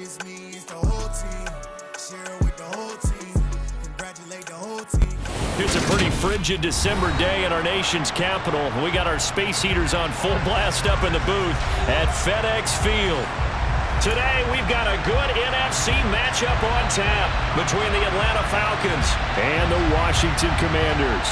It's me, it's the whole team. Share it with the whole team. Congratulate the whole team. It's a pretty frigid December day in our nation's capital. We got our space heaters on full blast up in the booth at FedEx Field. Today, we've got a good NFC matchup on tap between the Atlanta Falcons and the Washington Commanders.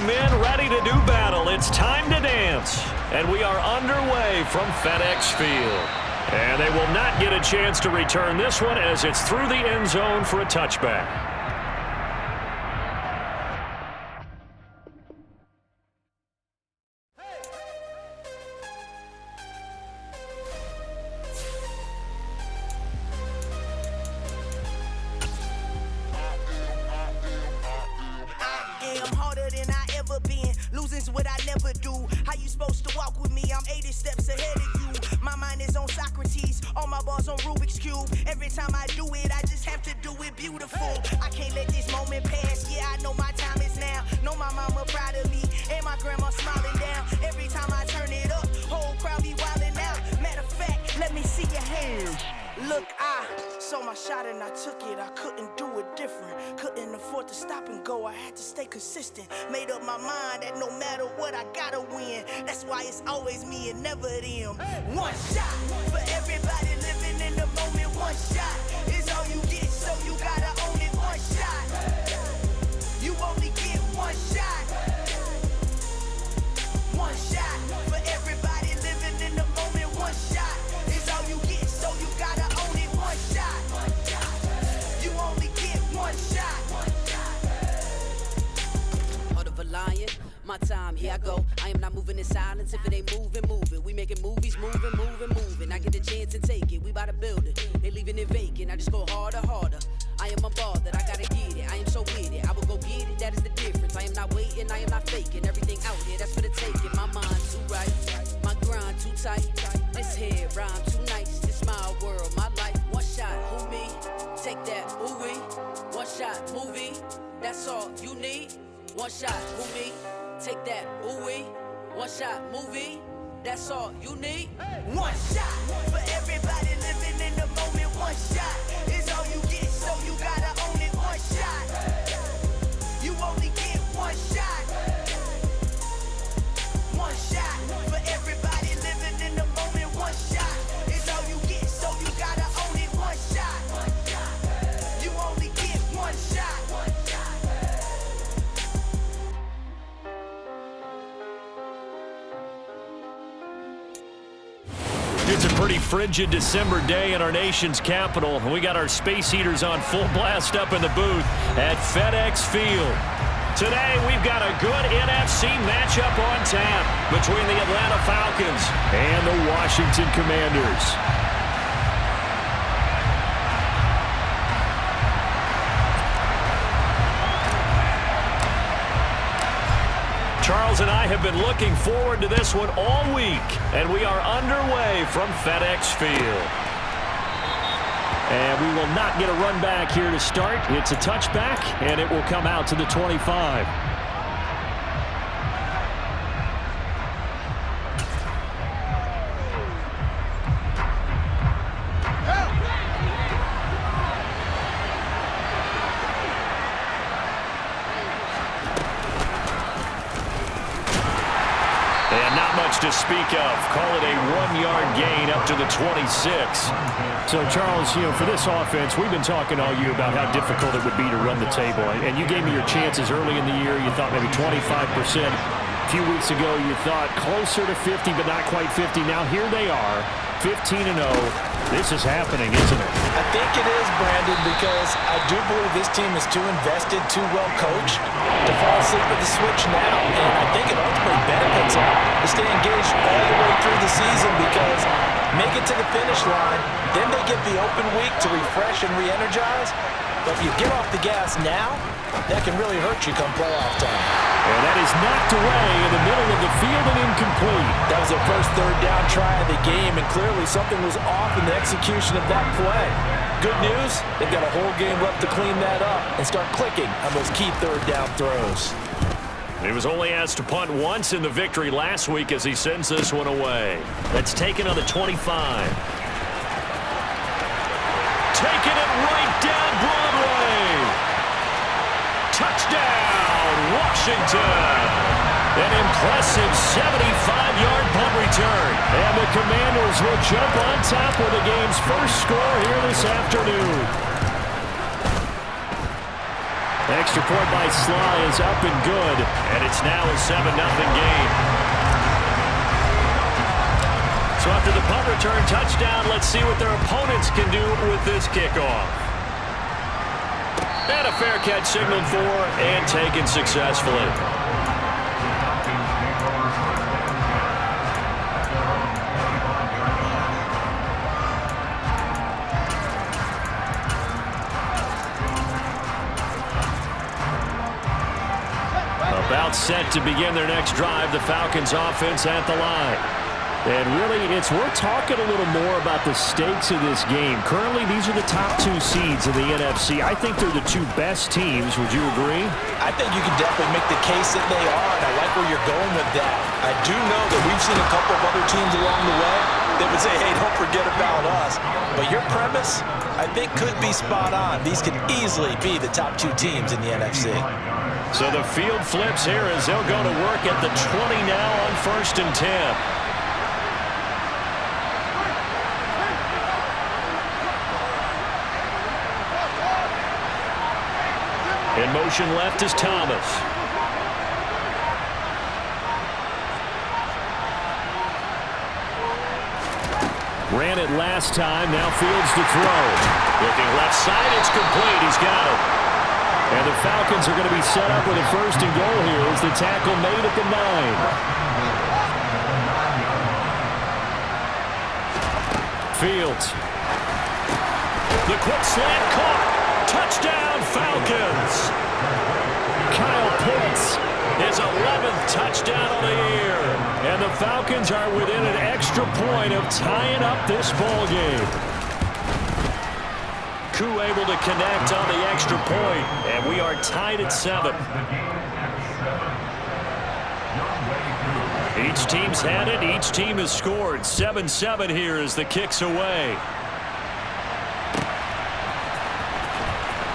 Men ready to do battle. It's time to dance. And we are underway from FedEx Field. And they will not get a chance to return this one as it's through the end zone for a touchback. Consistent, made up my mind that no matter what I gotta win. That's why it's always me and never them. One shot for everybody living in the moment. One shot is all you get, so you gotta own it. One shot, you only get one shot. One shot for everybody living in the moment. One shot is all you get, so you gotta own it. One shot, you only get one shot. Lion. My time, here I go. I am not moving in silence. If it ain't moving, moving. We making movies, moving. I get the chance and take it. We bout to build it. They leaving it vacant. I just go harder. I am unbothered. I gotta get it. I am so with it. I will go get it. That is the difference. I am not waiting. I am not faking. Everything out here, that's for the taking. My mind too right. My grind too tight. This head rhyme too nice. This my world, my life. One shot, who me? Take that, ooh-wee. One shot, movie. That's all you need. One shot, movie, take that, ooh-wee. One shot, movie, that's all you need. One shot for everybody living in the moment. One shot is all you get, so you gotta own it. One shot, you only get one shot. One shot for everybody living in the moment. One shot is all you get, so you gotta own it. One shot, you only get one shot. It's a pretty frigid December day in our nation's capital. We got our space heaters on full blast up in the booth at FedEx Field. Today, we've got a good NFC matchup on tap between the Atlanta Falcons and the Washington Commanders. Charles and I have been looking forward to this one all week, and we are underway from FedEx Field. And we will not get a run back here to start. It's a touchback, and it will come out to the 25. To speak of. Call it a 1-yard gain up to the 26. So, Charles, for this offense, we've been talking all year about how difficult it would be to run the table. And you gave me your chances early in the year. You thought maybe 25%. A few weeks ago, you thought closer to 50, but not quite 50. Now, here they are, 15-0. This is happening, isn't it? I think it is, Brandon, because I do believe this team is too invested, too well coached to fall asleep at the switch now. And I think it ultimately benefits them to stay engaged all the way through the season because make it to the finish line, then they get the open week to refresh and re-energize. But if you get off the gas now, that can really hurt you come playoff time. And that is knocked away in the middle of the field and incomplete. That was their first third down try of the game, and clearly something was off in the execution of that play. Good news, they've got a whole game left to clean that up and start clicking on those key third down throws. He was only asked to punt once in the victory last week as he sends this one away. That's taken on the 25. Taking it right down Broadway. Touchdown, Washington. An impressive 75-yard punt return. And the Commanders will jump on top with the game's first score here this afternoon. Extra point by Sly is up and good, and it's now a 7-0 game. So after the punt return touchdown, let's see what their opponents can do with this kickoff. And a fair catch signaled for and taken successfully. About set to begin their next drive, the Falcons offense at the line. And really, it's worth talking a little more about the stakes of this game. Currently, these are the top two seeds in the NFC. I think they're the two best teams. Would you agree? I think you can definitely make the case that they are, and I like where you're going with that. I do know that we've seen a couple of other teams along the way that would say, hey, don't forget about us. But your premise, I think, could be spot on. These could easily be the top two teams in the NFC. So the field flips here as they'll go to work at the 20 now on 1st and 10. In motion left is Thomas. Ran it last time, now fields to throw. Looking left side, it's complete, he's got it. And the Falcons are going to be set up with a 1st and goal here as the tackle made at the 9. Fields. The quick slant caught. Touchdown, Falcons. Kyle Pitts, his 11th touchdown of the year. And the Falcons are within an extra point of tying up this ball game. Koo able to connect on the extra point, and we are tied at 7. Each team's had it. Each team has scored. 7-7 here as the kick's away.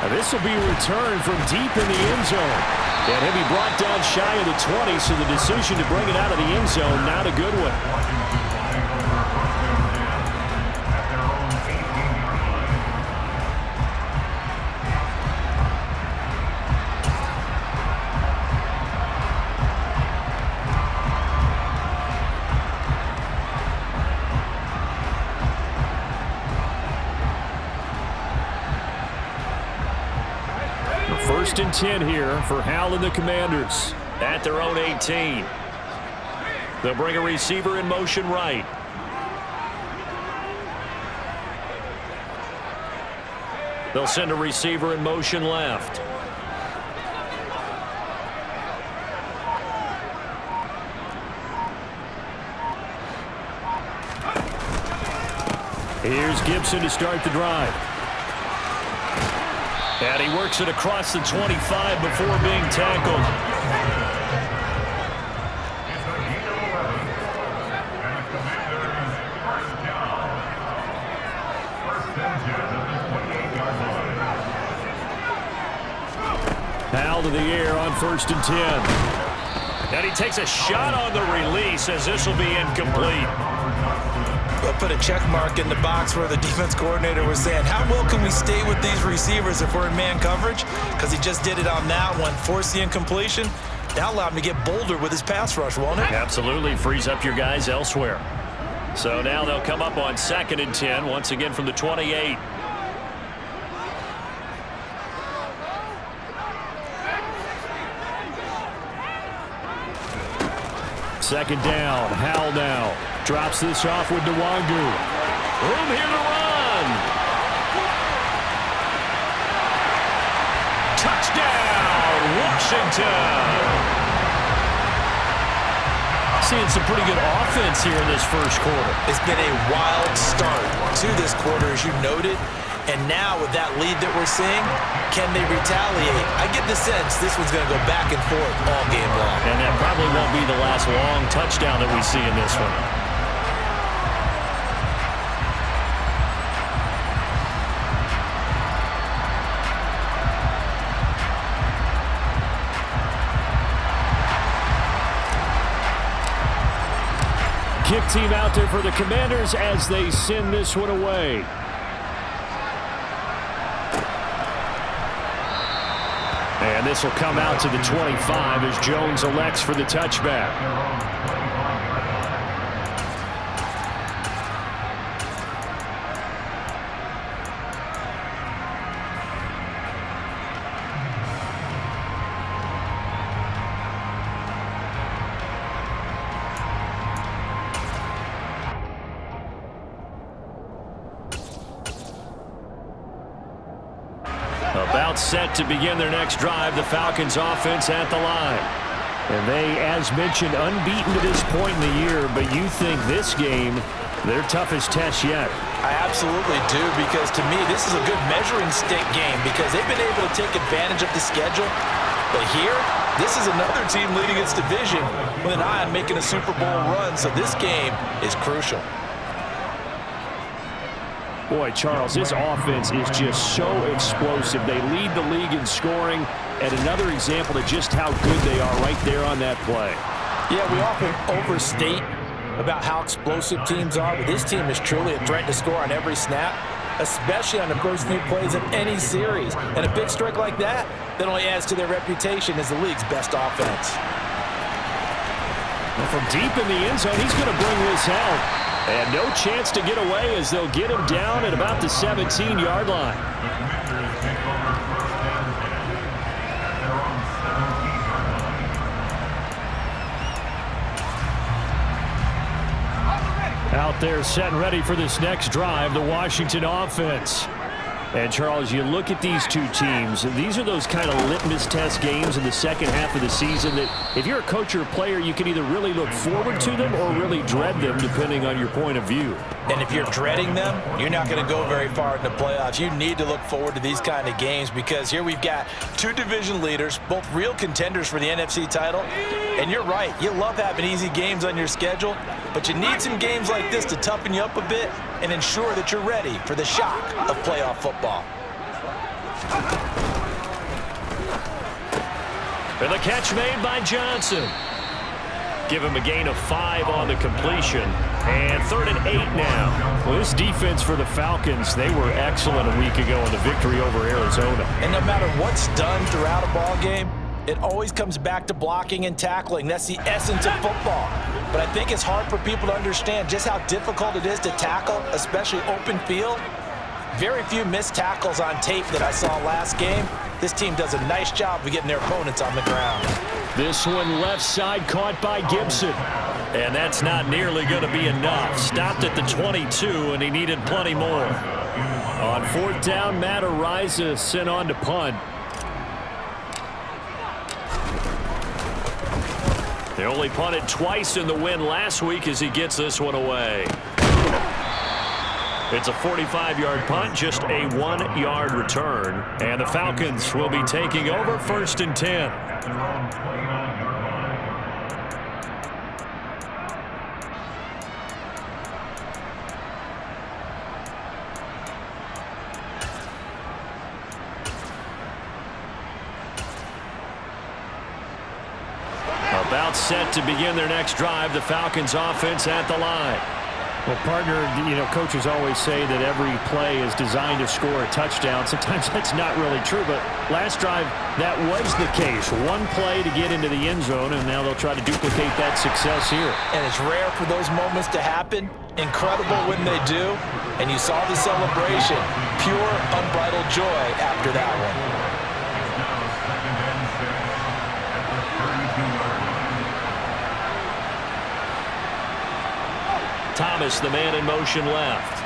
And this will be returned from deep in the end zone. And he'll be brought down shy of the 20, so the decision to bring it out of the end zone, not a good one. First and 10 here for Hal and the Commanders at their own 18. They'll bring a receiver in motion right. They'll send a receiver in motion left. Here's Gibson to start the drive. And he works it across the 25 before being tackled. Hal to the air on 1st and 10. And he takes a shot on the release as this will be incomplete. We'll put a check mark in the box where the defense coordinator was saying, how well can we stay with these receivers if we're in man coverage? Because he just did it on that one, forced the incompletion. That allowed him to get bolder with his pass rush, won't it? Absolutely, frees up your guys elsewhere. So now they'll come up on 2nd and 10, once again from the 28. Second down, Hal now. Drops this off with Nwangu. Room here to run. Touchdown, Washington. Seeing some pretty good offense here in this first quarter. It's been a wild start to this quarter, as you noted. And now with that lead that we're seeing, can they retaliate? I get the sense this one's going to go back and forth all game long. And that probably won't be the last long touchdown that we see in this one. Kick team out there for the Commanders as they send this one away. And this will come out to the 25 as Jones elects for the touchback. About set to begin their next drive, the Falcons offense at the line. And they, as mentioned, unbeaten to this point in the year, but you think this game, their toughest test yet? I absolutely do, because to me, this is a good measuring stick game because they've been able to take advantage of the schedule. But here, this is another team leading its division with an eye on making a Super Bowl run, so this game is crucial. Boy, Charles, this offense is just so explosive. They lead the league in scoring, and another example of just how good they are right there on that play. Yeah, we often overstate about how explosive teams are, but this team is truly a threat to score on every snap, especially on the first few plays of any series. And a big strike like that only adds to their reputation as the league's best offense. And from deep in the end zone, he's going to bring this out. And no chance to get away as they'll get him down at about the 17-yard line. Out there set and ready for this next drive, the Washington offense. And, Charles, you look at these two teams, these are those kind of litmus test games in the second half of the season that if you're a coach or a player, you can either really look forward to them or really dread them, depending on your point of view. And if you're dreading them, you're not going to go very far in the playoffs. You need to look forward to these kind of games because here we've got two division leaders, both real contenders for the NFC title. And you're right, you love having easy games on your schedule, but you need some games like this to toughen you up a bit and ensure that you're ready for the shock of playoff football. And the catch made by Johnson. Give him a gain of 5 on the completion. And 3rd and 8 now. Well, this defense for the Falcons, they were excellent a week ago in the victory over Arizona. And no matter what's done throughout a ball game, it always comes back to blocking and tackling. That's the essence of football. But I think it's hard for people to understand just how difficult it is to tackle, especially open field. Very few missed tackles on tape that I saw last game. This team does a nice job of getting their opponents on the ground. This one left side caught by Gibson. And that's not nearly going to be enough. Stopped at the 22, and he needed plenty more. On 4th down, Matt Ariza sent on to punt. They only punted twice in the win last week as he gets this one away. It's a 45-yard punt, just a 1-yard return. And the Falcons will be taking over 1st and 10. About set to begin their next drive, the Falcons offense at the line. Well, partner, you know, coaches always say that every play is designed to score a touchdown. Sometimes that's not really true, but last drive, that was the case. One play to get into the end zone, and now they'll try to duplicate that success here. And it's rare for those moments to happen. Incredible when they do. And you saw the celebration. Pure, unbridled joy after that one. Thomas, the man in motion left.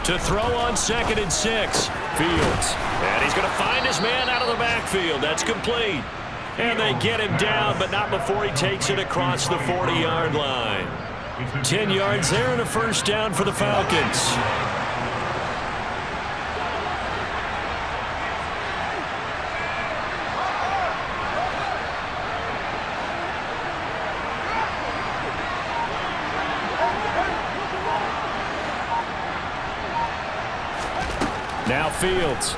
To throw on 2nd and 6. Fields. And he's going to find his man out of the backfield. That's complete. And they get him down, but not before he takes it across the 40-yard line. 10 yards there and a first down for the Falcons. Now Fields.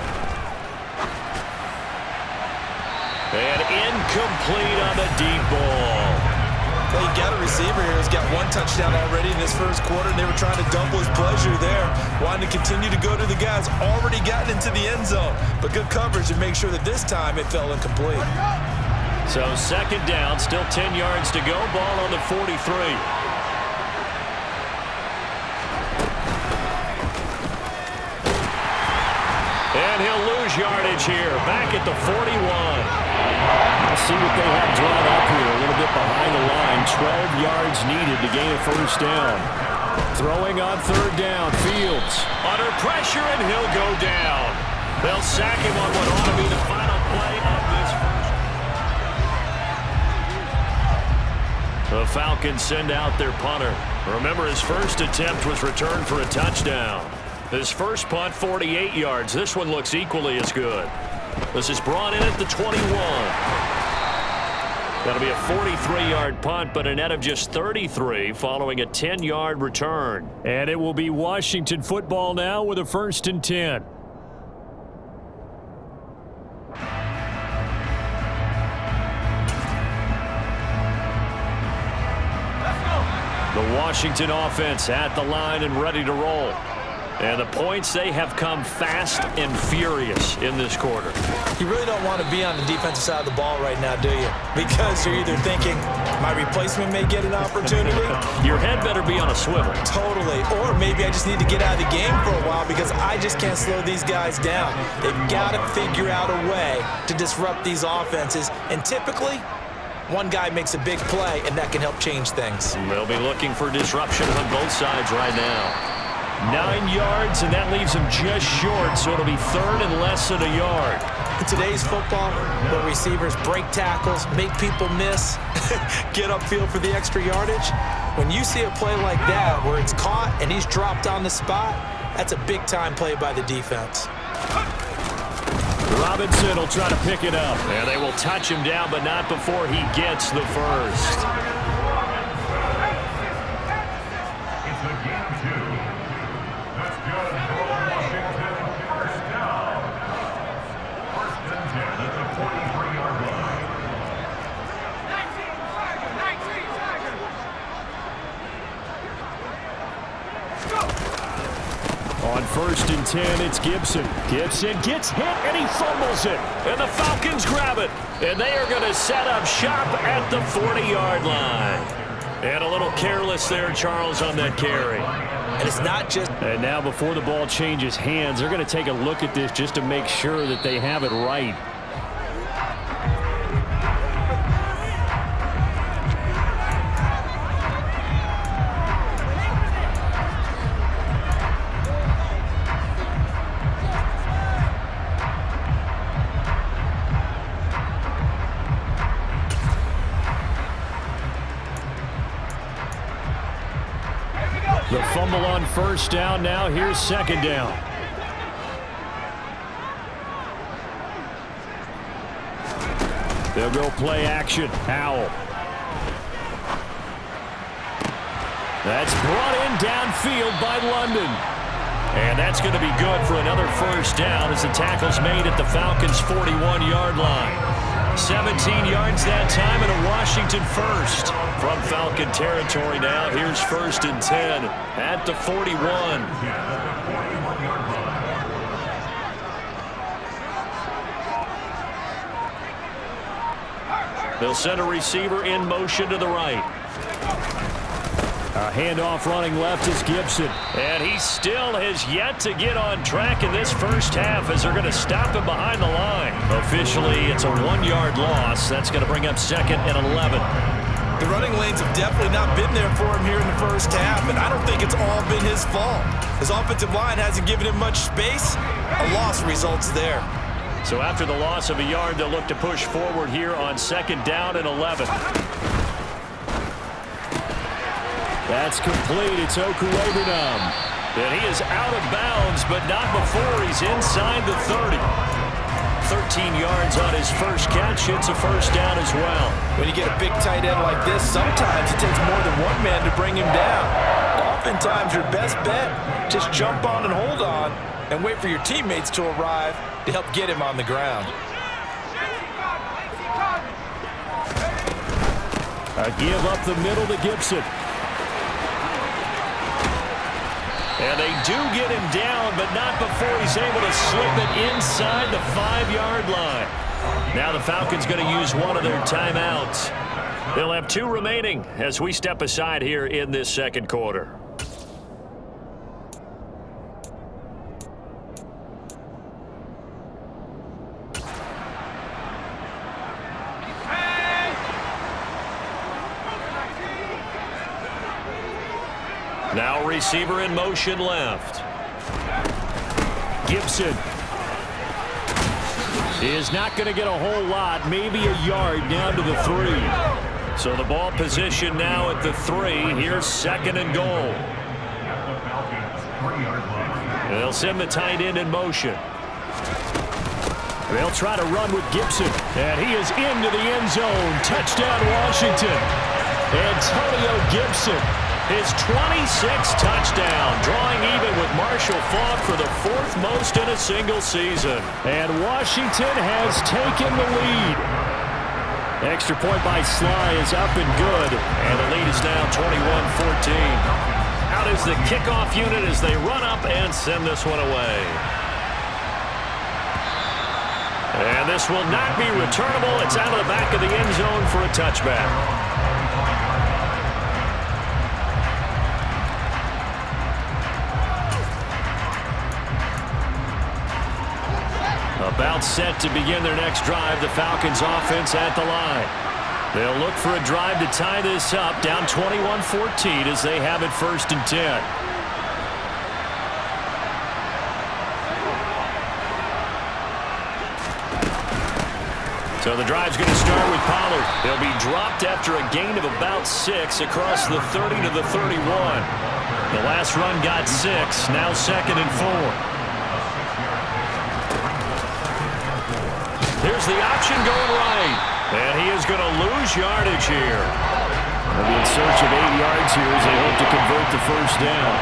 And incomplete on the deep ball. Well, you got a receiver here who's got one touchdown already in this first quarter, and they were trying to double his pleasure there, wanting to continue to go to the guys already gotten into the end zone. But good coverage to make sure that this time it fell incomplete. So 2nd down, still 10 yards to go. Ball on the 43. And he'll lose yardage here, back at the 41. Let's see what they have drawn up here, a little bit behind the line. 12 yards needed to gain a first down. Throwing on 3rd down, Fields. Under pressure, and he'll go down. They'll sack him on what ought to be the final play of this first. The Falcons send out their punter. Remember, his first attempt was returned for a touchdown. His first punt, 48 yards. This one looks equally as good. This is brought in at the 21. That'll be a 43-yard punt, but a net of just 33 following a 10-yard return. And it will be Washington football now with a 1st and 10. The Washington offense at the line and ready to roll. And the points, they have come fast and furious in this quarter. You really don't want to be on the defensive side of the ball right now, do you? Because you're either thinking, my replacement may get an opportunity. Your head better be on a swivel. Totally. Or maybe I just need to get out of the game for a while because I just can't slow these guys down. They've got to figure out a way to disrupt these offenses. And typically, one guy makes a big play, and that can help change things. They'll be looking for disruption on both sides right now. 9 yards, and that leaves him just short, so it'll be 3rd and less than a yard. In today's football, where receivers break tackles, make people miss, get upfield for the extra yardage, when you see a play like that where it's caught and he's dropped on the spot, that's a big-time play by the defense. Robinson will try to pick it up, and they will touch him down, but not before he gets the first. On 1st and 10, it's Gibson. Gibson gets hit, and he fumbles it. And the Falcons grab it. And they are going to set up shop at the 40-yard line. And a little careless there, Charles, on that carry. And it's not just... And now before the ball changes hands, they're going to take a look at this just to make sure that they have it right. The fumble on 1st down. Now here's 2nd down. They'll go play action. Howell. That's brought in downfield by London. And that's going to be good for another first down as the tackle's made at the Falcons' 41-yard line. 17 yards that time and a Washington first. From Falcon territory now, here's 1st and 10 at the 41. They'll send a receiver in motion to the right. A handoff running left is Gibson. And he still has yet to get on track in this first half as they're going to stop him behind the line. Officially, it's a 1-yard loss. That's going to bring up 2nd and 11. The running lanes have definitely not been there for him here in the first half, and I don't think it's all been his fault. His offensive line hasn't given him much space. A loss results there. So after the loss of a yard, they'll look to push forward here on 2nd down and 11. That's complete. It's Okuwebunam. And he is out of bounds, but not before he's inside the 30. 13 yards on his first catch. It's a first down as well. When you get a big tight end like this, sometimes it takes more than one man to bring him down. Oftentimes, your best bet, just jump on and hold on and wait for your teammates to arrive to help get him on the ground. A give up the middle to Gibson. And they do get him down, but not before he's able to slip it inside the 5-yard line. Now the Falcons going to use one of their timeouts. They'll have 2 remaining as we step aside here in this second quarter. Now receiver in motion left. Gibson is not going to get a whole lot, maybe a yard down to the 3. So the ball position now at the 3. Here's 2nd and goal. They'll send the tight end in motion. They'll try to run with Gibson, and he is into the end zone. Touchdown, Washington. Antonio Gibson. His 26th touchdown, drawing even with Marshall Faulk for the 4th most in a single season. And Washington has taken the lead. Extra point by Sly is up and good, and the lead is now 21-14. Out is the kickoff unit as they run up and send this one away. And this will not be returnable. It's out of the back of the end zone for a touchback. About set to begin their next drive, the Falcons offense at the line. They'll look for a drive to tie this up, down 21-14 as they have it 1st and 10. So the drive's going to start with Pollard. They'll be dropped after a gain of about 6 across the 30 to the 31. The last run got 6, now 2nd and 4. Here's the option going right. And he is going to lose yardage here. They'll be in search of 8 yards here as they hope to convert the first down.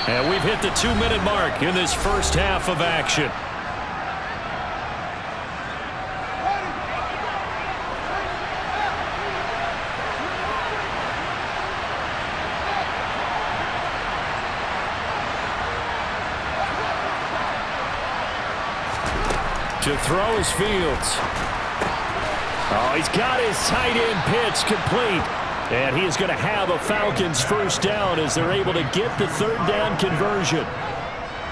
And we've hit the 2-minute mark in this first half of action. To throw is Fields. Oh, he's got his tight end pitch complete. And he is going to have a Falcons first down as they're able to get the 3rd down conversion.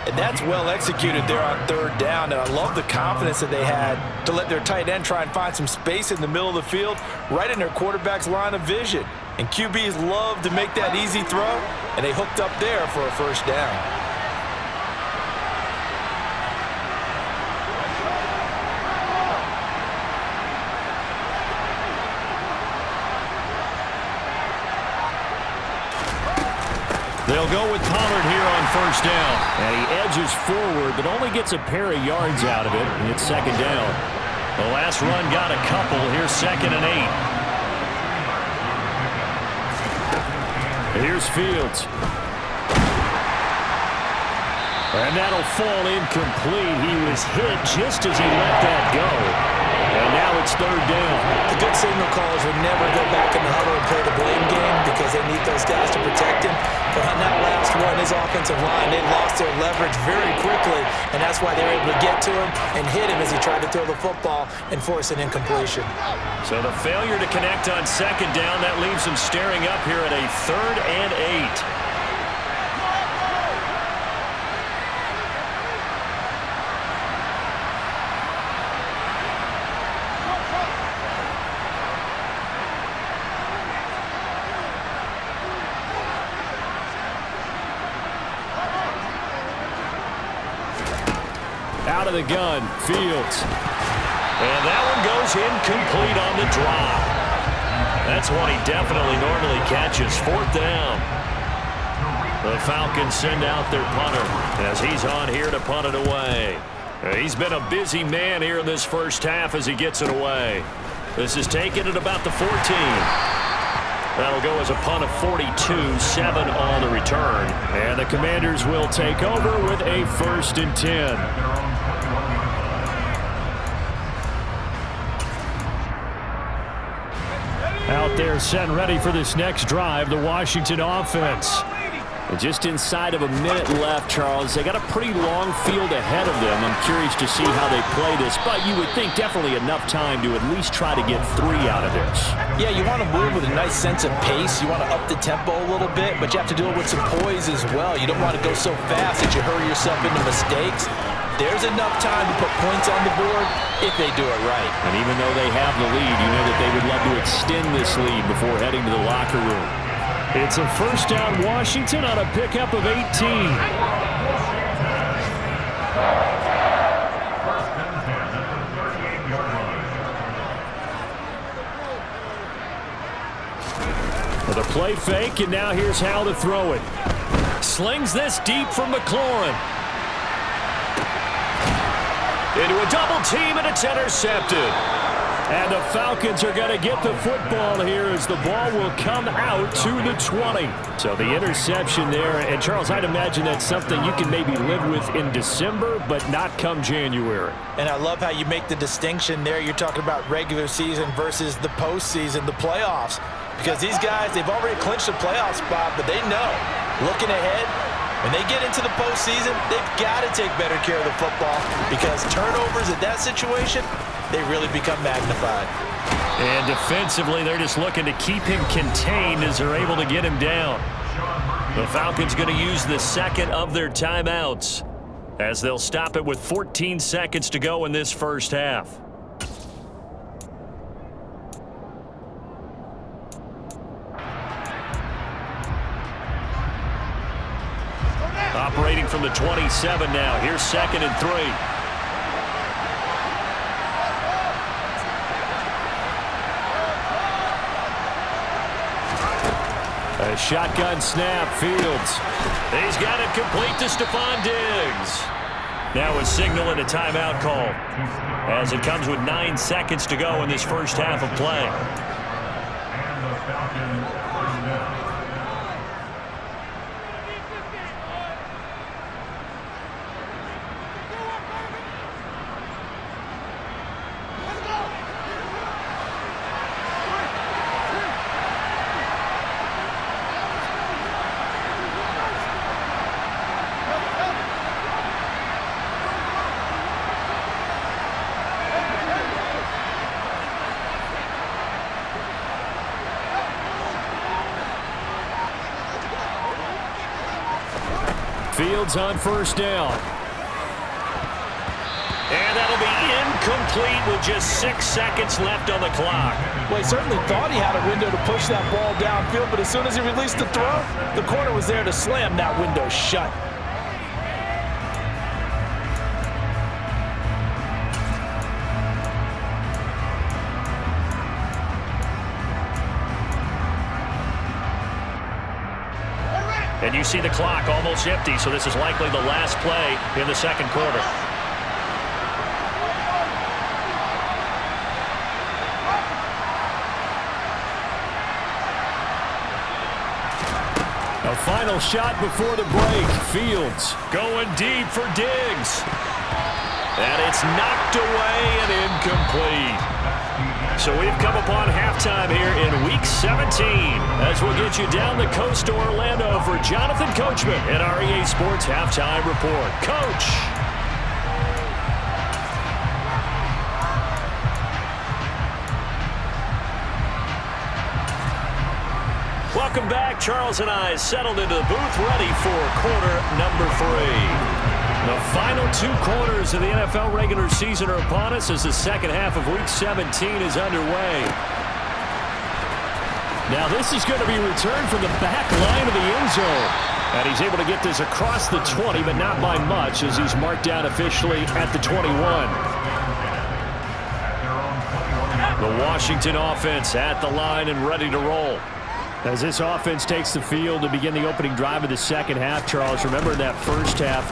And that's well executed there on 3rd down. And I love the confidence that they had to let their tight end try and find some space in the middle of the field, right in their quarterback's line of vision. And QBs love to make that easy throw, and they hooked up there for a first down. They'll go with Pollard here on first down. And he edges forward, but only gets a pair of yards out of it. And it's 2nd down. The last run got a couple. Here's 2nd and 8. Here's Fields. And that'll fall incomplete. He was hit just as he let that go. And now it's third down. The good signal callers would never go back in the huddle and play the blame game because they need those guys to protect him. But on that last one, his offensive line, they lost their leverage very quickly, and that's why they were able to get to him and hit him as he tried to throw the football and force an incompletion. So the failure to connect on second down, that leaves them staring up here at a 3rd and 8. Out of the gun, Fields. And that one goes incomplete on the drop. That's one he definitely normally catches. 4th down. The Falcons send out their punter as he's on here to punt it away. He's been a busy man here in this first half as he gets it away. This is taken at about the 14. That'll go as a punt of 42, 7 on the return. And the Commanders will take over with a 1st and 10. Out there set and ready for this next drive, the Washington offense. And just inside of a minute left, Charles. They got a pretty long field ahead of them. I'm curious to see how they play this, but you would think definitely enough time to at least try to get 3 out of this. Yeah, you want to move with a nice sense of pace. You want to up the tempo a little bit, but you have to do it with some poise as well. You don't want to go so fast that you hurry yourself into mistakes. There's enough time to put points on the board if they do it right. And even though they have the lead, you know that they would love to extend this lead before heading to the locker room. It's a 1st down Washington on a pickup of 18. With a play fake, and now here's how to throw it. Slings this deep from McLaurin. Into a double team, and it's intercepted. And the Falcons are going to get the football here as the ball will come out to the 20. So the interception there, and Charles, I'd imagine that's something you can maybe live with in December, but not come January. And I love how you make the distinction there. You're talking about regular season versus the postseason, the playoffs. Because these guys, they've already clinched the playoff spot, but they know, looking ahead, when they get into the postseason, they've got to take better care of the football because turnovers in that situation, they really become magnified. And defensively, they're just looking to keep him contained as they're able to get him down. The Falcons going to use the 2nd of their timeouts as they'll stop it with 14 seconds to go in this first half. Operating from the 27 now. Here's 2nd and 3. A shotgun snap, Fields. He's got it complete to Stephon Diggs. Now a signal and a timeout call as it comes with 9 seconds to go in this first half of play. Fields on 1st down. And that'll be incomplete with just 6 seconds left on the clock. Well, he certainly thought he had a window to push that ball downfield, but as soon as he released the throw, the corner was there to slam that window shut. And you see the clock almost empty, so this is likely the last play in the 2nd quarter. A final shot before the break. Fields going deep for Diggs. And it's knocked away and incomplete. So we've come upon halftime here in Week 17 as we'll get you down the coast to Orlando for Jonathan Coachman at our EA Sports Halftime Report. Coach. Welcome back. Charles and I settled into the booth ready for quarter number 3. The final 2 quarters of the NFL regular season are upon us as the second half of Week 17 is underway. Now this is going to be returned from the back line of the end zone. And he's able to get this across the 20, but not by much as he's marked down officially at the 21. The Washington offense at the line and ready to roll. As this offense takes the field to begin the opening drive of the second half, Charles, remember that first half,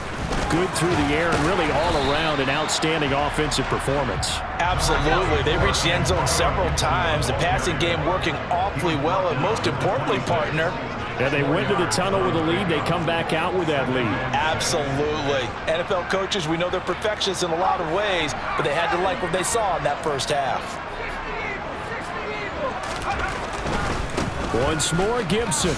good through the air and really all around an outstanding offensive performance. Absolutely. They reached the end zone several times. The passing game working awfully well, and most importantly, partner, and they went to the tunnel with a lead. They come back out with that lead. Absolutely. NFL coaches, we know they're perfectionists in a lot of ways, but they had to like what they saw in that first half. Once more, Gibson.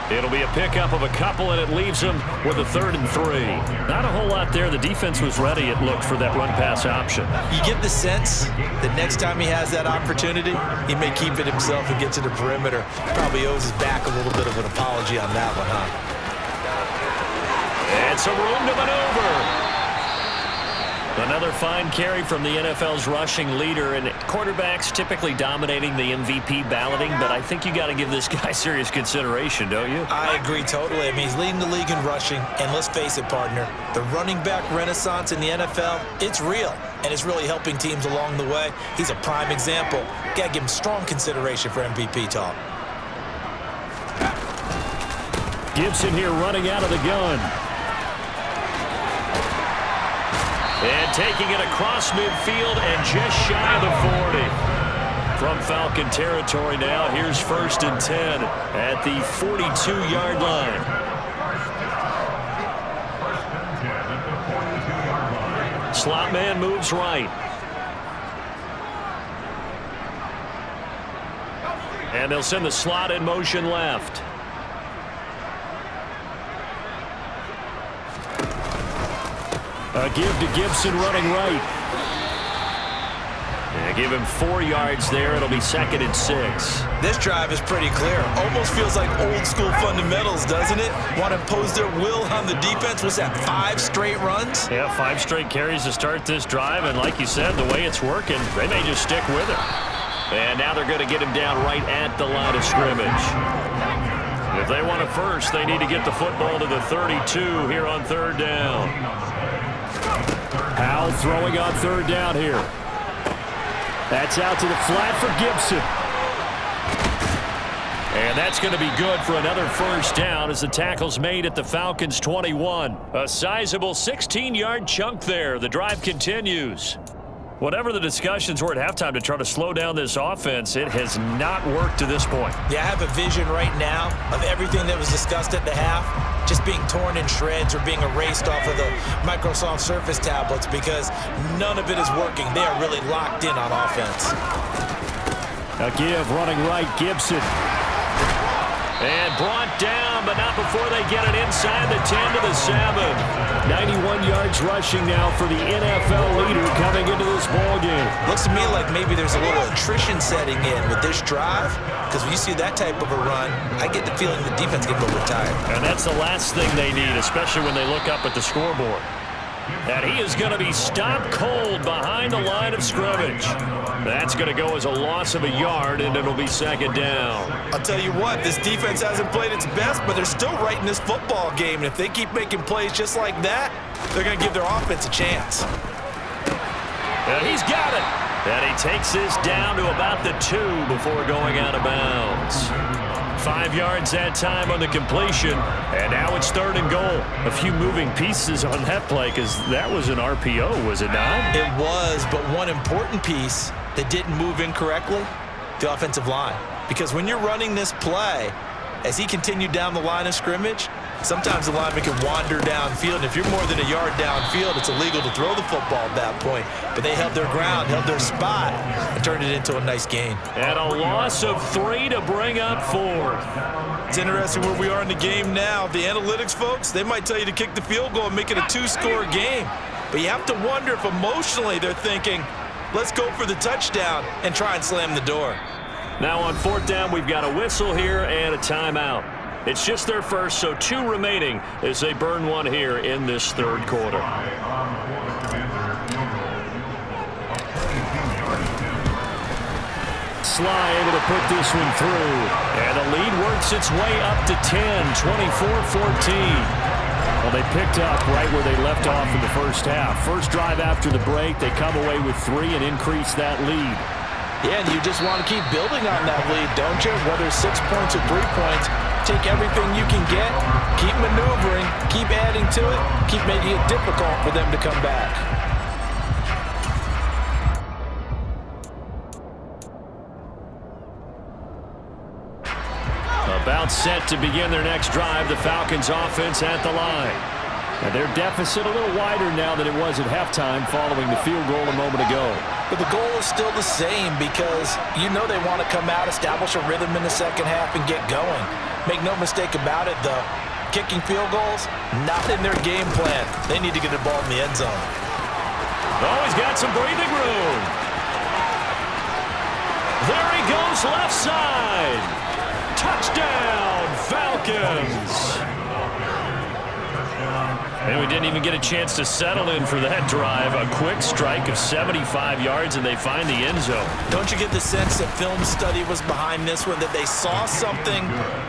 It'll be a pickup of a couple, and it leaves them with a 3rd and 3. Not a whole lot there. The defense was ready, it looked, for that run-pass option. You get the sense that next time he has that opportunity, he may keep it himself and get to the perimeter. Probably owes his back a little bit of an apology on that one, huh? And some room to maneuver. Another fine carry from the NFL's rushing leader, and quarterbacks typically dominating the MVP balloting, but I think you got to give this guy serious consideration, don't you? I agree totally. I mean, he's leading the league in rushing, and let's face it, partner, the running back renaissance in the NFL, it's real, and it's really helping teams along the way. He's a prime example. Got to give him strong consideration for MVP talk. Gibson here running out of the gun. And taking it across midfield and just shy of the 40. From Falcon territory now, here's 1st and 10 at the 42-yard line. Slot man moves right. And they'll send the slot in motion left. A give to Gibson running right. And give him 4 yards there. It'll be 2nd and 6. This drive is pretty clear. Almost feels like old school fundamentals, doesn't it? Want to impose their will on the defense. What's that, 5 straight runs? Yeah, 5 straight carries to start this drive. And like you said, the way it's working, they may just stick with it. And now they're going to get him down right at the line of scrimmage. If they want it first, they need to get the football to the 32 here on 3rd down. Powell throwing on 3rd down here. That's out to the flat for Gibson. And that's going to be good for another 1st down as the tackle's made at the Falcons' 21. A sizable 16-yard chunk there. The drive continues. Whatever the discussions were at halftime to try to slow down this offense, it has not worked to this point. Yeah, I have a vision right now of everything that was discussed at the half just being torn in shreds or being erased off of the Microsoft Surface tablets because none of it is working. They are really locked in on offense. A give running right, Gibson. And brought down, but not before they get it inside the 10 to the 7. 91 yards rushing now for the NFL leader coming into this ballgame. Looks to me like maybe there's a little attrition setting in with this drive, because when you see that type of a run, I get the feeling the defense can go retired. And that's the last thing they need, especially when they look up at the scoreboard. And he is going to be stopped cold behind the line of scrimmage. That's going to go as a loss of a yard, and it'll be 2nd down. I'll tell you what, this defense hasn't played its best, but they're still right in this football game. And if they keep making plays just like that, they're going to give their offense a chance. And he's got it. And he takes this down to about the 2 before going out of bounds. 5 yards that time on the completion, and now it's 3rd and goal. A few moving pieces on that play because that was an RPO, was it not? It was, but one important piece that didn't move incorrectly, the offensive line. Because when you're running this play, as he continued down the line of scrimmage, sometimes the lineman can wander downfield. And if you're more than a yard downfield, it's illegal to throw the football at that point. But they held their ground, held their spot, and turned it into a nice gain. And a loss of 3 to bring up 4. It's interesting where we are in the game now. The analytics folks, they might tell you to kick the field goal and make it a 2-score game. But you have to wonder if emotionally they're thinking, let's go for the touchdown and try and slam the door. Now on 4th down, we've got a whistle here and a timeout. It's just their first, so 2 remaining as they burn one here in this 3rd quarter. Sly able to put this one through. And the lead works its way up to 10, 24-14. Well, they picked up right where they left off in the first half. First drive after the break, they come away with 3 and increase that lead. Yeah, and you just want to keep building on that lead, don't you? Whether it's 6 points or 3 points, take everything you can get, keep maneuvering, keep adding to it, keep making it difficult for them to come back. About set to begin their next drive, the Falcons offense at the line. And their deficit a little wider now than it was at halftime following the field goal a moment ago. But the goal is still the same because you know they want to come out, establish a rhythm in the second half, and get going. Make no mistake about it, though. Kicking field goals, not in their game plan. They need to get the ball in the end zone. Oh, he's got some breathing room. There he goes, left side. Touchdown, Falcons. And we didn't even get a chance to settle in for that drive. A quick strike of 75 yards, and they find the end zone. Don't you get the sense that film study was behind this one, that they saw something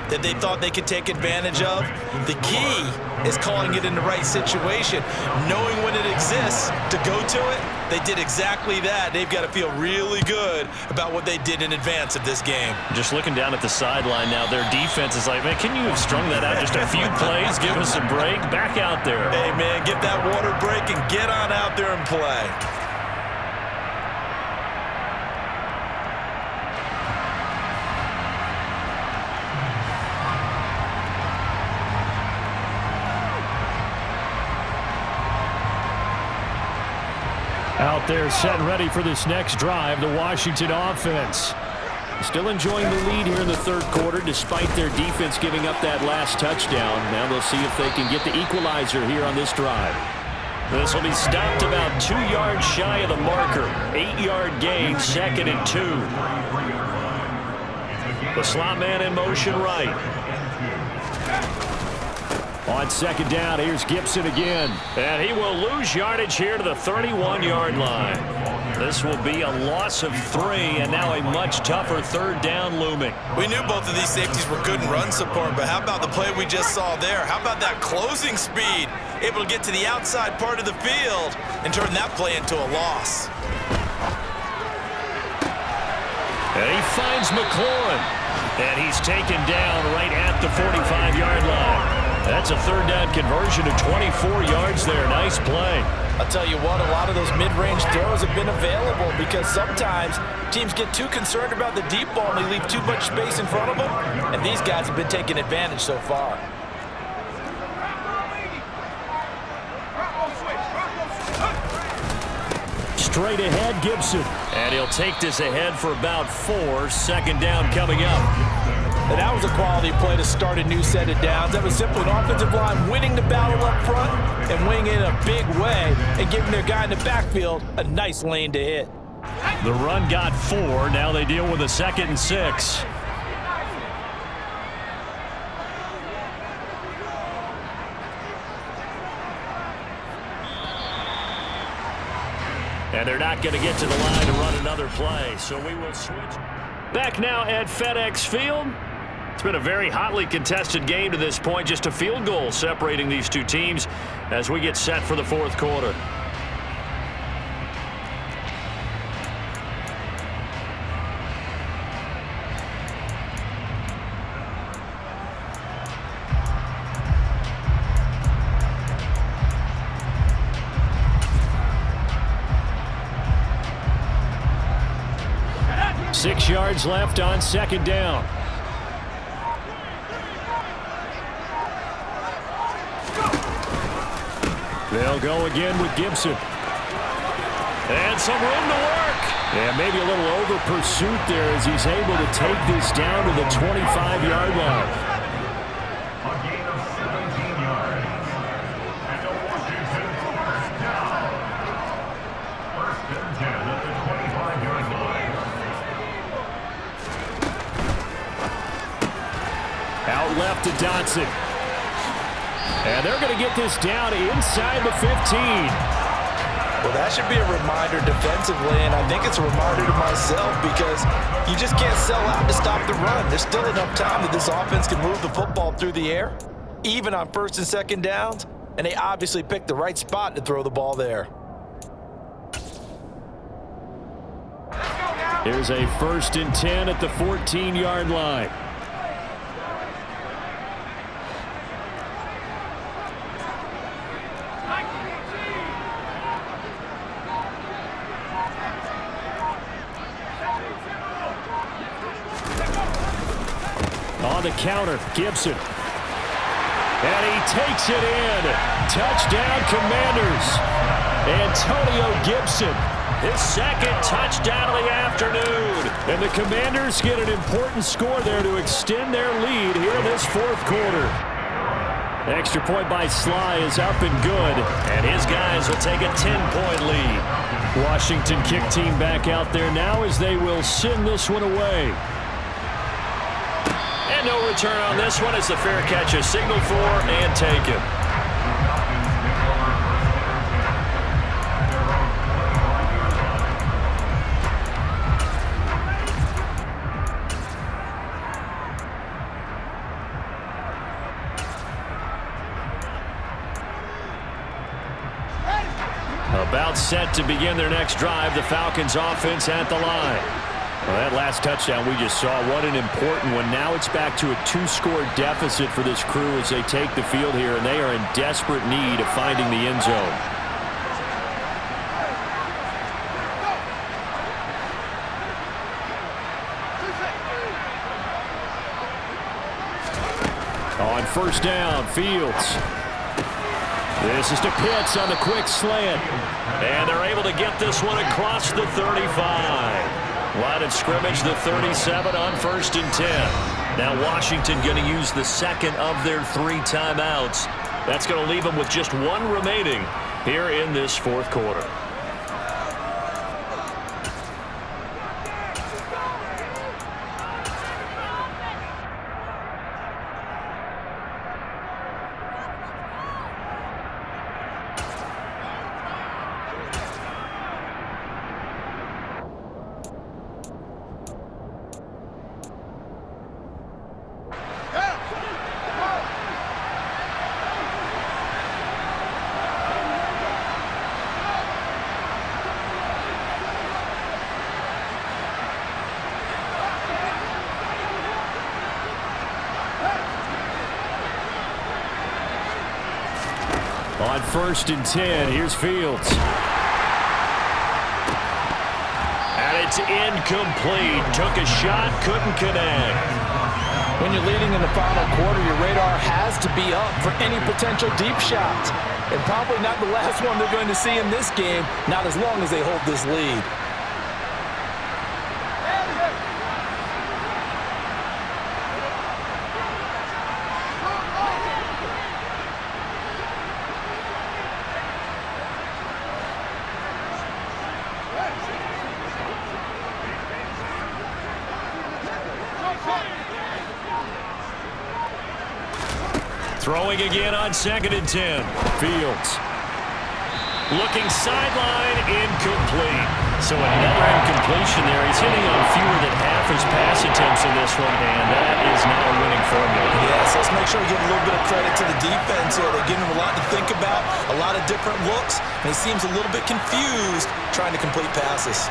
that they thought they could take advantage of? The key is calling it in the right situation, knowing when it exists to go to it. They did exactly that. They've got to feel really good about what they did in advance of this game. Just looking down at the sideline now, their defense is like, man, can you have strung that out just a few plays? Give us a break. Back out there. Hey, man, get that water break and get on out there and play. Out there set and ready for this next drive, the Washington offense. Still enjoying the lead here in the 3rd quarter despite their defense giving up that last touchdown. Now they'll see if they can get the equalizer here on this drive. This will be stopped about 2 yards shy of the marker. 8-yard gain, 2nd and 2. The slot man in motion right. On 2nd down, here's Gibson again. And he will lose yardage here to the 31-yard line. This will be a loss of 3, and now a much tougher 3rd down looming. We knew both of these safeties were good in run support, but how about the play we just saw there? How about that closing speed? Able to get to the outside part of the field and turn that play into a loss. And he finds McLaurin. And he's taken down right at the 45-yard line. That's a 3rd down conversion of 24 yards there. Nice play. I'll tell you what, a lot of those mid-range throws have been available because sometimes teams get too concerned about the deep ball and they leave too much space in front of them. And these guys have been taking advantage so far. Straight ahead, Gibson. And he'll take this ahead for about 4. 2nd down coming up. And that was a quality play to start a new set of downs. That was simply an offensive line winning the battle up front and winning in a big way and giving their guy in the backfield a nice lane to hit. The run got 4. Now they deal with a 2nd and 6. And they're not going to get to the line to run another play, so we will switch. Back now at FedEx Field. It's been a very hotly contested game to this point. Just a field goal separating these two teams as we get set for the 4th quarter. Six yards left on 2nd down. They'll go again with Gibson. And some room to work. And maybe a little over pursuit there as he's able to take this down to the 25-yard line. A gain of 17 yards. And a Washington first down. First and 10 at the 25-yard line. Out left to Dotson. And they're going to get this down inside the 15. Well, that should be a reminder defensively, and I think it's a reminder to myself because you just can't sell out to stop the run. There's still enough time that this offense can move the football through the air, even on first and second downs, and they obviously picked the right spot to throw the ball there. Here's a 1st and 10 at the 14-yard line. On the counter, Gibson. And he takes it in. Touchdown, Commanders. Antonio Gibson, his second touchdown of the afternoon. And the Commanders get an important score there to extend their lead here in this 4th quarter. Extra point by Sly is up and good. And his guys will take a 10-point lead. Washington kick team back out there now as they will send this one away. And no return on this one as the fair catch is signaled for and taken. About set to begin their next drive, the Falcons offense at the line. Well, that last touchdown we just saw, what an important one. Now it's back to a 2-score deficit for this crew as they take the field here, and they are in desperate need of finding the end zone. On 1st down, Fields. This is to Pitts on the quick slant. And they're able to get this one across the 35. Line of scrimmage, the 37 on 1st and 10. Now Washington going to use the second of their 3 timeouts. That's going to leave them with just 1 remaining here in this 4th quarter. On 1st and 10, here's Fields. And it's incomplete. Took a shot, couldn't connect. When you're leading in the final quarter, your radar has to be up for any potential deep shots. And probably not the last one they're going to see in this game, not as long as they hold this lead. Throwing again on 2nd and 10. Fields. Looking sideline, incomplete. So another incompletion there. He's hitting on fewer than half his pass attempts in this one, and that is not a winning formula. Yes, let's make sure we give a little bit of credit to the defense here. They're giving him a lot to think about, a lot of different looks, and he seems a little bit confused trying to complete passes.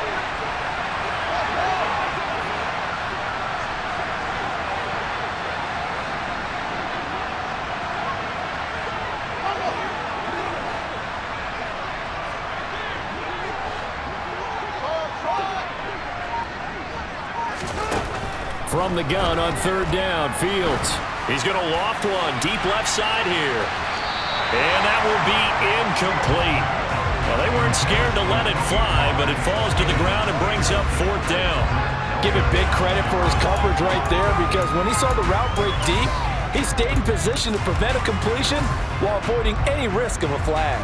From the gun on 3rd down, Fields. He's going to loft one deep left side here. And that will be incomplete. Well, they weren't scared to let it fly, but it falls to the ground and brings up 4th down. Give it big credit for his coverage right there, because when he saw the route break deep, he stayed in position to prevent a completion while avoiding any risk of a flag.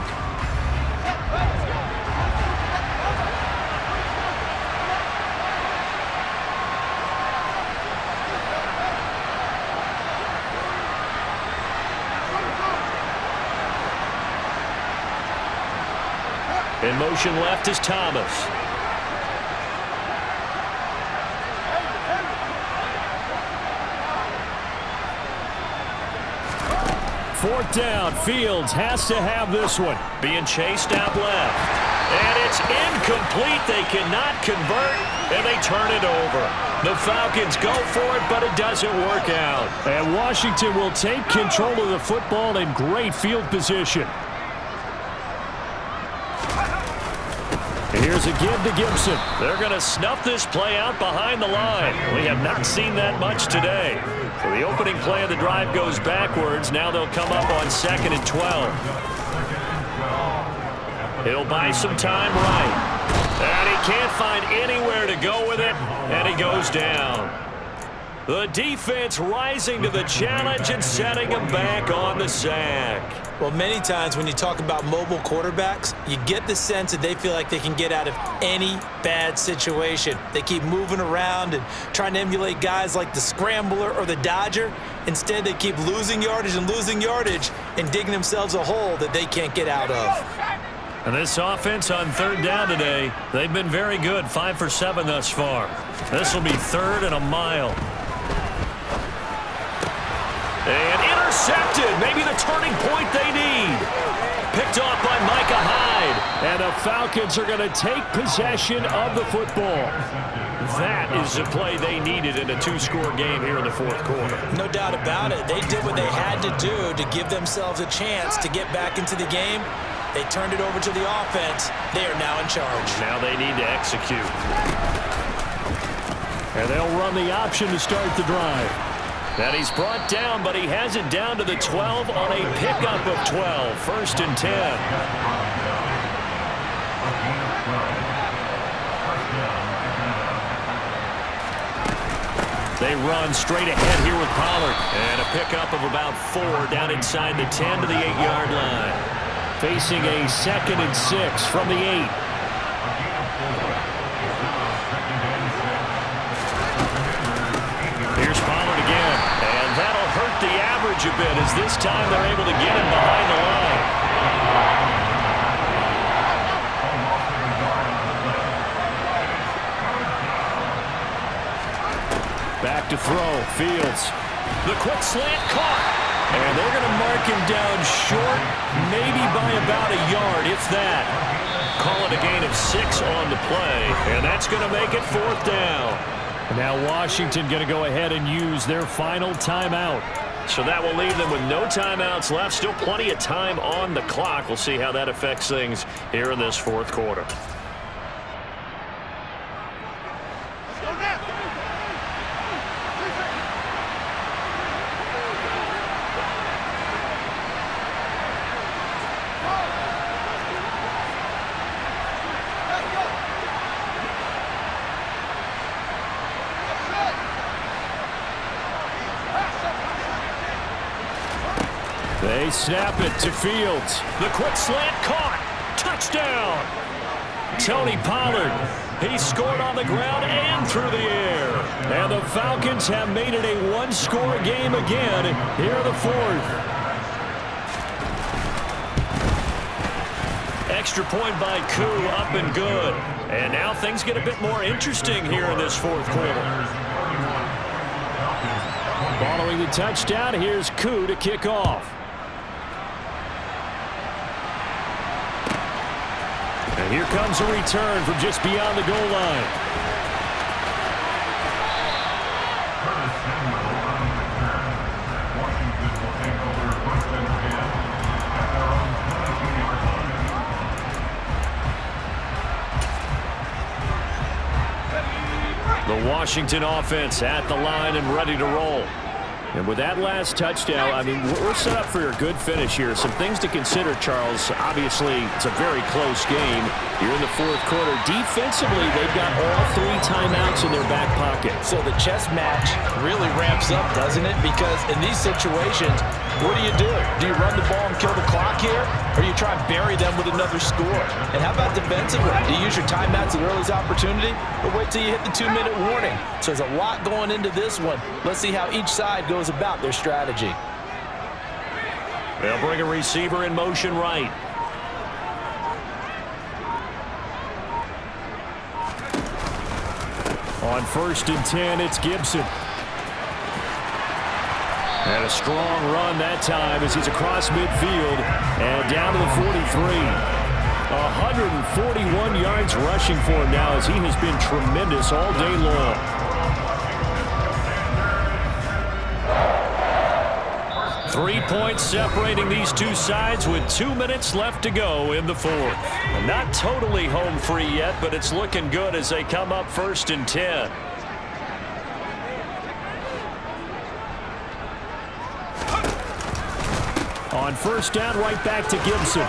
In motion left is Thomas. Fourth down. Fields has to have this one. Being chased out left. And it's incomplete. They cannot convert, and they turn it over. The Falcons go for it, but it doesn't work out. And Washington will take control of the football in great field position. Here's a give to Gibson. They're going to snuff this play out behind the line. We have not seen that much today. So the opening play of the drive goes backwards. Now they'll come up on 2nd and 12. He'll buy some time right. And he can't find anywhere to go with it. And he goes down. The defense rising to the challenge and setting him back on the sack. Well, many times when you talk about mobile quarterbacks, you get the sense that they feel like they can get out of any bad situation. They keep moving around and trying to emulate guys like the Scrambler or the Dodger. Instead, they keep losing yardage and digging themselves a hole that they can't get out of. And this offense on 3rd down today, they've been very good, 5 for 7 thus far. This will be 3rd and a mile. And intercepted. Maybe the turning point they need. Picked off by Micah Hyde. And the Falcons are going to take possession of the football. That is the play they needed in a 2-score game here in the 4th quarter. No doubt about it. They did what they had to do to give themselves a chance to get back into the game. They turned it over to the offense. They are now in charge. Now they need to execute. And they'll run the option to start the drive. And he's brought down, but he has it down to the 12 on a pickup of 12. 1st and 10. They run straight ahead here with Pollard. And a pickup of about 4 down inside the 10 to the 8-yard line. Facing a 2nd and 6 from the 8. Here's Pollard again. And that'll hurt the average a bit, as this time they're able to get him behind the line. Back to throw. Fields. The quick slant caught. And they're going to mark him down short, maybe by about a yard, if that. Call it a gain of 6 on the play, and that's going to make it 4th down. And now Washington going to go ahead and use their final timeout. So that will leave them with no timeouts left. Still plenty of time on the clock. We'll see how that affects things here in this 4th quarter. They snap it to Fields. The quick slant caught. Touchdown. Tony Pollard. He scored on the ground and through the air. And the Falcons have made it a 1-score game again here in the 4th. Extra point by Koo, up and good. And now things get a bit more interesting here in this 4th quarter. Following the touchdown, here's Koo to kick off. And here comes a return from just beyond the goal line. The Washington offense at the line and ready to roll. And with that last touchdown, I mean, we're set up for a good finish here. Some things to consider, Charles. Obviously, it's a very close game. You're in the fourth quarter. Defensively, they've got all 3 timeouts in their back pocket. So the chess match really ramps up, doesn't it? Because in these situations, what do? Do you run the ball and kill the clock here? Or do you try and bury them with another score? And how about defensively? Do you use your timeouts at the earliest opportunity? Or wait till you hit the 2-minute warning? So there's a lot going into this one. Let's see how each side goes about their strategy. They'll bring a receiver in motion right. On 1st and 10, it's Gibson. And a strong run that time as he's across midfield and down to the 43. 141 yards rushing for him now as he has been tremendous all day long. Three points separating these two sides with 2 minutes left to go in the fourth. Not totally home free yet, but it's looking good as they come up 1st and 10. On 1st down, right back to Gibson.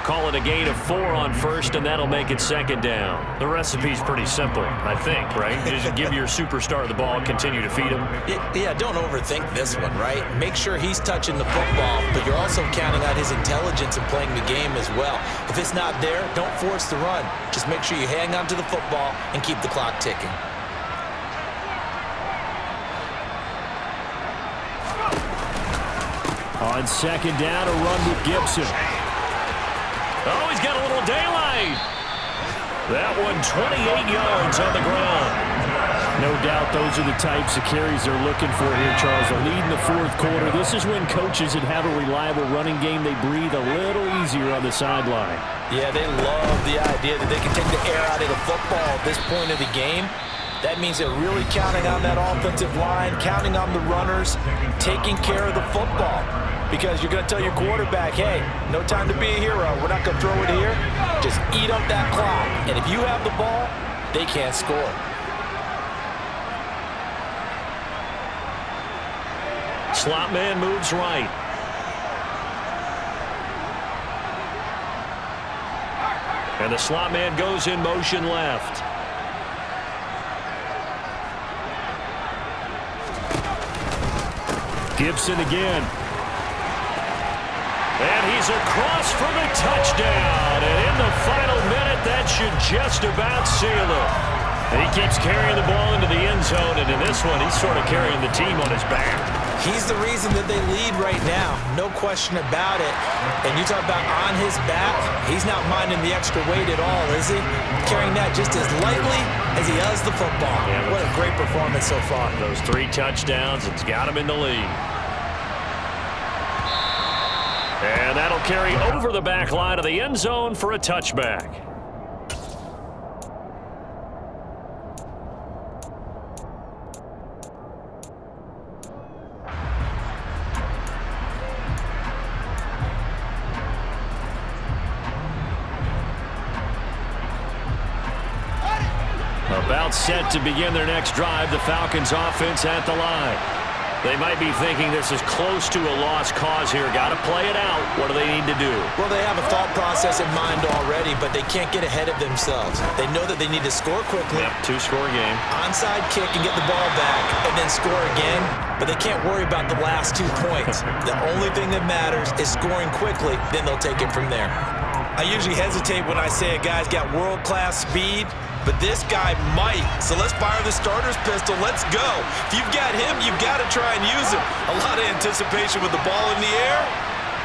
Call it a gain of 4 on 1st, and that'll make it 2nd down. The recipe's pretty simple, I think, right? Just give your superstar the ball, continue to feed him. Yeah, don't overthink this one, right? Make sure he's touching the football, but you're also counting on his intelligence and playing the game as well. If it's not there, don't force the run. Just make sure you hang on to the football and keep the clock ticking. On 2nd down, a run with Gibson. Oh, he's got a little daylight. That one 28 yards on the ground. No doubt those are the types of carries they're looking for here, Charles. A lead in the fourth quarter. This is when coaches that have a reliable running game, they breathe a little easier on the sideline. Yeah, they love the idea that they can take the air out of the football at this point of the game. That means they're really counting on that offensive line, counting on the runners, taking care of the football. Because you're going to tell your quarterback, hey, no time to be a hero. We're not going to throw it here. Just eat up that clock. And if you have the ball, they can't score. Slot man moves right. And the slot man goes in motion left. Gibson again. And he's across for the touchdown. And in the final minute, that should just about seal it. And he keeps carrying the ball into the end zone. And in this one, he's sort of carrying the team on his back. He's the reason that they lead right now. No question about it. And you talk about on his back, he's not minding the extra weight at all, is he? Carrying that just as lightly as he does the football. Yeah, what a great performance so far. Those 3 touchdowns, it's got him in the lead. And that'll carry over the back line of the end zone for a touchback. About set to begin their next drive, the Falcons offense at the line. They might be thinking this is close to a lost cause here. Got to play it out. What do they need to do? Well, they have a thought process in mind already, but they can't get ahead of themselves. They know that they need to score quickly. Yep, 2-score game. Onside kick and get the ball back and then score again, but they can't worry about the last 2 points. The only thing that matters is scoring quickly, then they'll take it from there. I usually hesitate when I say a guy's got world-class speed, but this guy might. So let's fire the starter's pistol. Let's go. If you've got him, you've got to try and use him. A lot of anticipation with the ball in the air,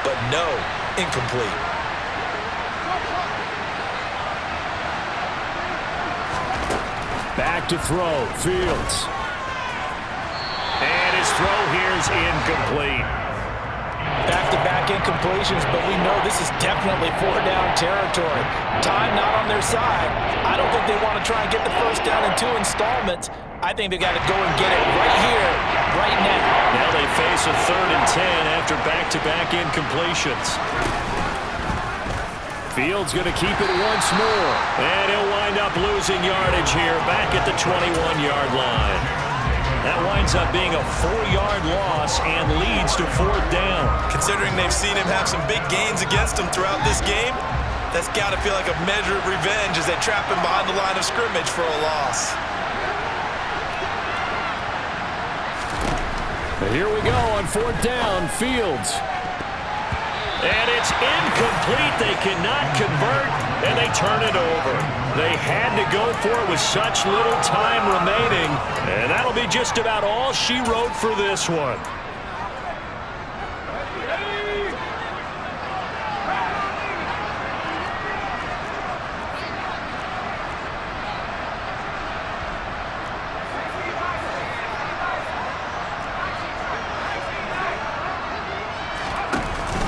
but no, incomplete. Back to throw, Fields. And his throw here is incomplete. Back-to-back incompletions, but we know this is definitely 4-down territory. Time not on their side. I don't think they want to try and get the first down in 2 installments. I think they got to go and get it right here, right now. Now they face a 3rd and 10 after back-to-back incompletions. Fields going to keep it once more. And he'll wind up losing yardage here back at the 21-yard line. That winds up being a 4-yard loss and leads to 4th down. Considering they've seen him have some big gains against them throughout this game, that's got to feel like a measure of revenge as they trap him behind the line of scrimmage for a loss. Here we go on 4th down, Fields. And it's incomplete. They cannot convert, and they turn it over. They had to go for it with such little time remaining, and that'll be just about all she wrote for this one.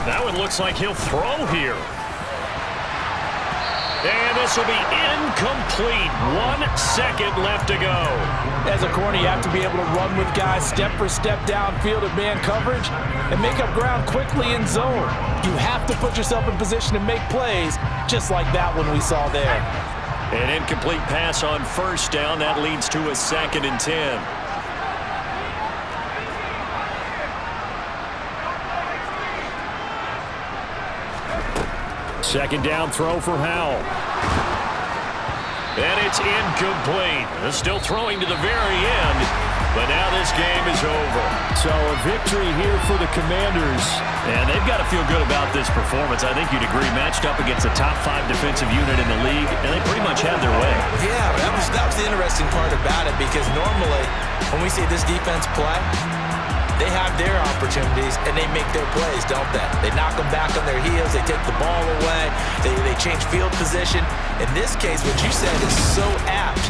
That one looks like he'll throw here. And this will be incomplete. 1 second left to go. As a corner, you have to be able to run with guys step for step downfield in man coverage and make up ground quickly in zone. You have to put yourself in position to make plays, just like that one we saw there. An incomplete pass on 1st down. That leads to a 2nd and 10. Second down throw for Howell. And it's incomplete. They're still throwing to the very end, but now this game is over. So a victory here for the Commanders. And they've got to feel good about this performance. I think you'd agree, matched up against a top 5 defensive unit in the league, and they pretty much had their way. Yeah, that was the interesting part about it, because normally when we see this defense play, they have their opportunities, and they make their plays, don't they? They knock them back on their heels. They take the ball away. They change field position. In this case, what you said is so apt.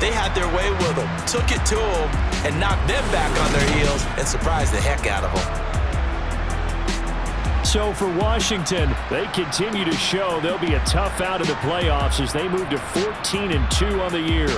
They had their way with them, took it to them, and knocked them back on their heels and surprised the heck out of them. So for Washington, they continue to show they'll be a tough out of the playoffs as they move to 14-2 on the year.